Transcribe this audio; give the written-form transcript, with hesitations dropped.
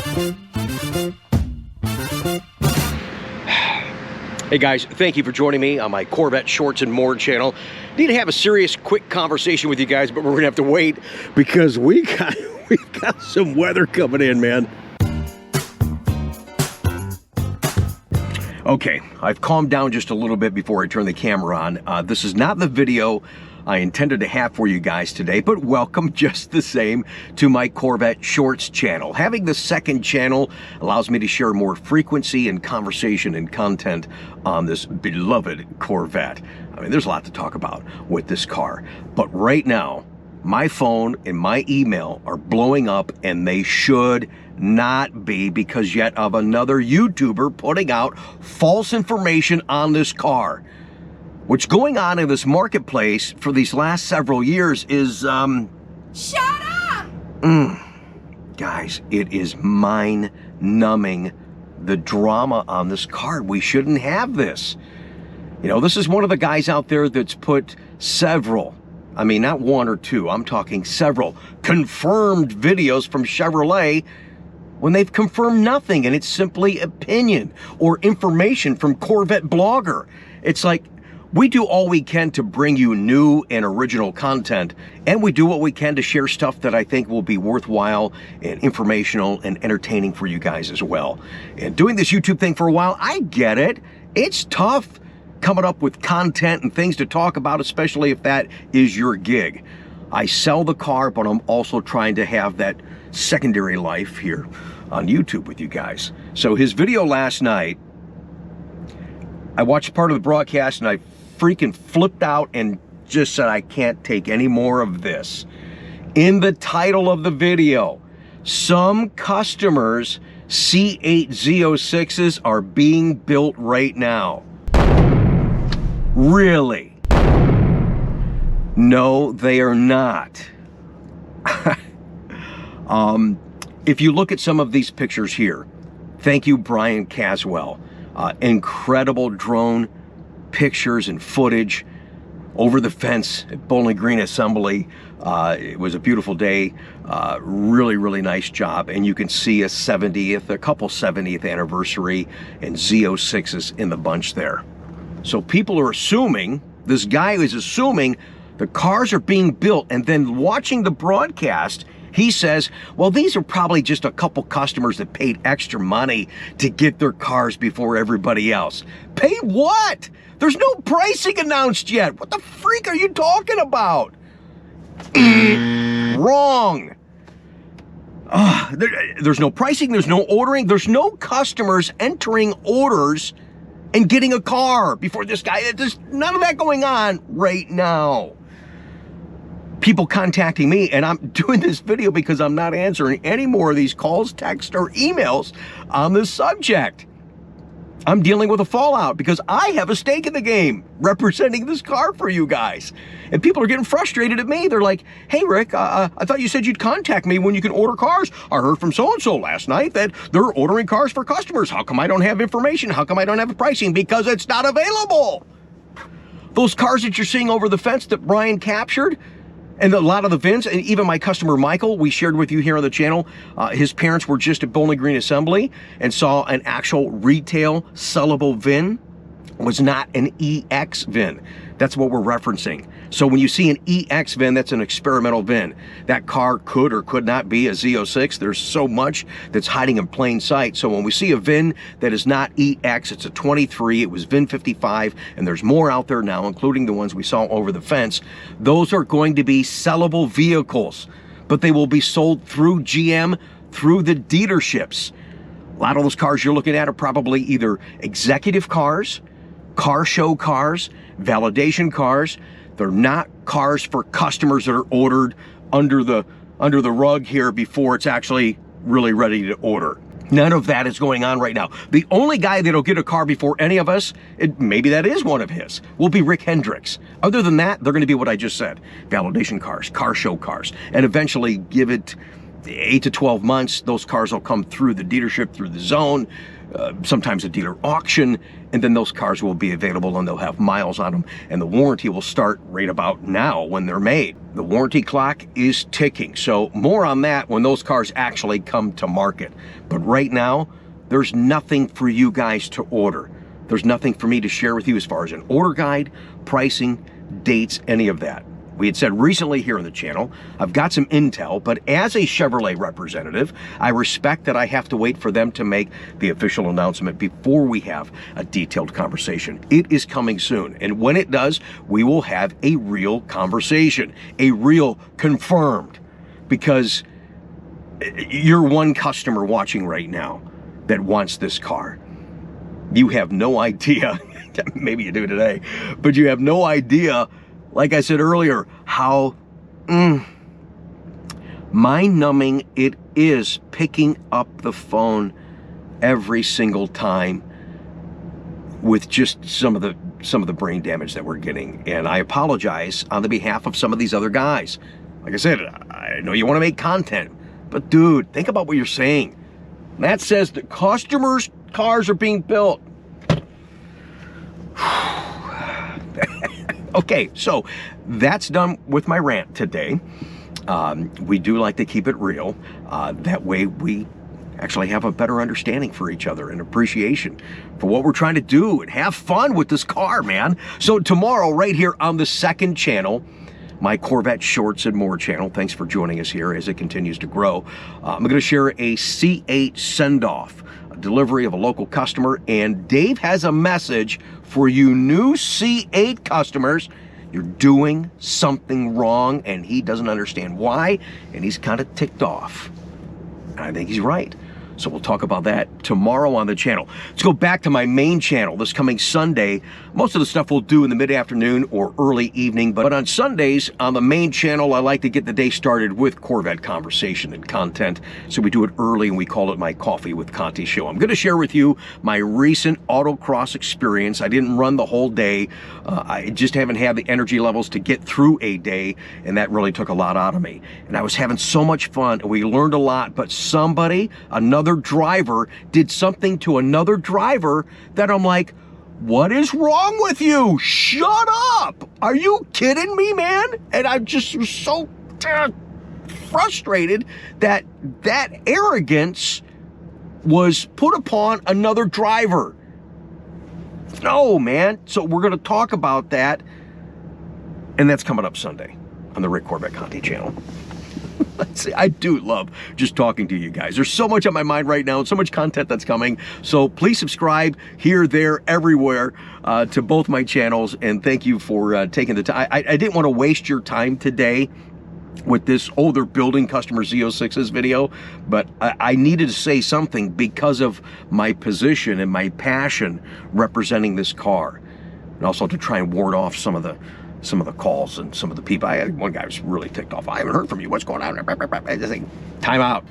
Hey guys, thank you for joining me on my Corvette Shorts More channel. Need to have a serious, quick conversation with you guys, but we're gonna have to wait because we got some weather coming in, man. Okay, I've calmed down just a little bit before I turn the camera on. This is not the video I intended to have for you guys today, but welcome just the same to my Corvette Shorts channel. Having the second channel allows me to share more frequency and conversation and content on this beloved Corvette. I mean, there's a lot to talk about with this car, but right now, my phone and my email are blowing up, and they should not be, because yet of another YouTuber putting out false information on this car. What's going on in this marketplace for these last several years is, Shut up! Guys, it is mind-numbing, the drama on this car. We shouldn't have this. You know, this is one of the guys out there that's put several, I mean, not one or two, I'm talking several confirmed videos from Chevrolet when they've confirmed nothing, and it's simply opinion or information from Corvette Blogger. It's like, we do all we can to bring you new and original content, and we do what we can to share stuff that I think will be worthwhile and informational and entertaining for you guys as well. And doing this YouTube thing for a while, I get it. It's tough coming up with content and things to talk about, especially if that is your gig. I sell the car, but I'm also trying to have that secondary life here on YouTube with you guys. So his video last night, I watched part of the broadcast and I freaking flipped out and just said, I can't take any more of this. In the title of the video, some customers' C8 Z06s are being built right now. Really? No, they are not. If you look at some of these pictures here, thank you, Brian Caswell. Incredible drone pictures and footage over the fence at Bowling Green Assembly. It was a beautiful day. Really, really nice job. And you can see a couple 70th anniversary and Z06s in the bunch there. So people are assuming, this guy is assuming the cars are being built, and then watching the broadcast, he says, well, these are probably just a couple customers that paid extra money to get their cars before everybody else. Pay what? There's no pricing announced yet. What the freak are you talking about? Wrong. There's no pricing, there's no ordering, there's no customers entering orders and getting a car before this guy. There's none of that going on right now. People contacting me, and I'm doing this video because I'm not answering any more of these calls, texts, or emails on this subject. I'm dealing with a fallout because I have a stake in the game representing this car for you guys. And people are getting frustrated at me. They're like, hey, Rick, I thought you said you'd contact me when you can order cars. I heard from so-and-so last night that they're ordering cars for customers. How come I don't have information? How come I don't have pricing? Because it's not available. Those cars that you're seeing over the fence that Brian captured, and a lot of the VINs, and even my customer Michael, we shared with you here on the channel, his parents were just at Bowling Green Assembly and saw an actual retail sellable VIN. Was not an EX VIN. That's what we're referencing. So when you see an EX VIN, that's an experimental VIN. That car could or could not be a Z06. There's so much that's hiding in plain sight. So when we see a VIN that is not EX, it's a 23, it was VIN 55, and there's more out there now, including the ones we saw over the fence. Those are going to be sellable vehicles, but they will be sold through GM, through the dealerships. A lot of those cars you're looking at are probably either executive cars, car show cars, validation cars. They're not cars for customers that are ordered under the rug here before it's actually really ready to order. None of that is going on right now. The only guy that'll get a car before any of us, maybe that is one of his, will be Rick Hendricks. Other than that, they're going to be what I just said. Validation cars, car show cars, and eventually give it 8 to 12 months, those cars will come through the dealership, through the zone, sometimes a dealer auction, and then those cars will be available and they'll have miles on them, and the warranty will start right about now when they're made. The warranty clock is ticking, so more on that when those cars actually come to market. But right now, there's nothing for you guys to order. There's nothing for me to share with you as far as an order guide, pricing, dates, any of that. We had said recently here on the channel, I've got some intel, but as a Chevrolet representative, I respect that I have to wait for them to make the official announcement before we have a detailed conversation. It is coming soon, and when it does, we will have a real conversation, a real confirmed, because you're one customer watching right now that wants this car. You have no idea, maybe you do today, but you have no idea, like I said earlier, how mind-numbing it is picking up the phone every single time with just some of the brain damage that we're getting. And I apologize on the behalf of some of these other guys. Like I said, I know you want to make content, but dude, think about what you're saying. That says that customers' cars are being built. Okay, so that's done with my rant today. We do like to keep it real. That way we actually have a better understanding for each other and appreciation for what we're trying to do and have fun with this car, man. So tomorrow, right here on the second channel, my Corvette Shorts and More channel, thanks for joining us here as it continues to grow. I'm going to share a C8 send-off, a delivery of a local customer, and Dave has a message for you new C8 customers. You're doing something wrong, and he doesn't understand why, and he's kind of ticked off. And I think he's right. So we'll talk about that tomorrow on the channel. Let's go back to my main channel this coming Sunday. Most of the stuff we'll do in the mid-afternoon or early evening, but on Sundays on the main channel, I like to get the day started with Corvette conversation and content. So we do it early, and we call it my Coffee with Conti show. I'm going to share with you my recent autocross experience. I didn't run the whole day. I just haven't had the energy levels to get through a day, and that really took a lot out of me. And I was having so much fun, and we learned a lot, but another driver did something to another driver that I'm like, what is wrong with you? Shut up! Are you kidding me, man? And I'm just so frustrated that that arrogance was put upon another driver. No, man. So we're going to talk about that, and that's coming up Sunday on the Rick Corvette Conti channel. I do love just talking to you guys. There's so much on my mind right now and so much content that's coming. So please subscribe here, there, everywhere to both my channels. And thank you for taking the time. I didn't want to waste your time today with this older building customer Z06's video, but I needed to say something because of my position and my passion representing this car. And also to try and ward off some of the calls and some of the people. One guy was really ticked off. I haven't heard from you. What's going on? I just think, time out.